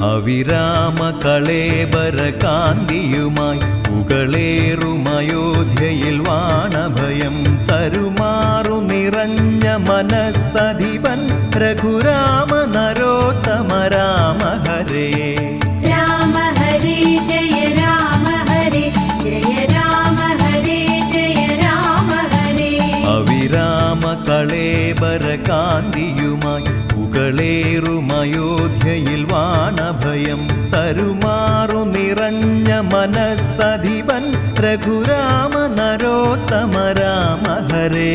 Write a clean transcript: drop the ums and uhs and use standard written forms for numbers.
അവിരാമ കളേബര കാന്തിയുമായി പുകളേറുമയോധ്യയിൽ വാണഭയം തരുമാറു നിറഞ്ഞ മനസ്സധിപൻ രഘുരാമ നരോത്തമ രാമ ഹരേ. രാമ ഹരേ ജയ രാമ ഹരേ ജയ രാമ ഹരേ ജയ രാമ ഹരേ. അവിരാമ കളേബര കാന്തിയുമായി പുകളേറുമയോധ്യയിൽ വാണഭയം തരുമാറു നിറഞ്ഞ മനസ്സധിപൻ രഘുരാമ നരോത്തമ രാമ ഹരേ.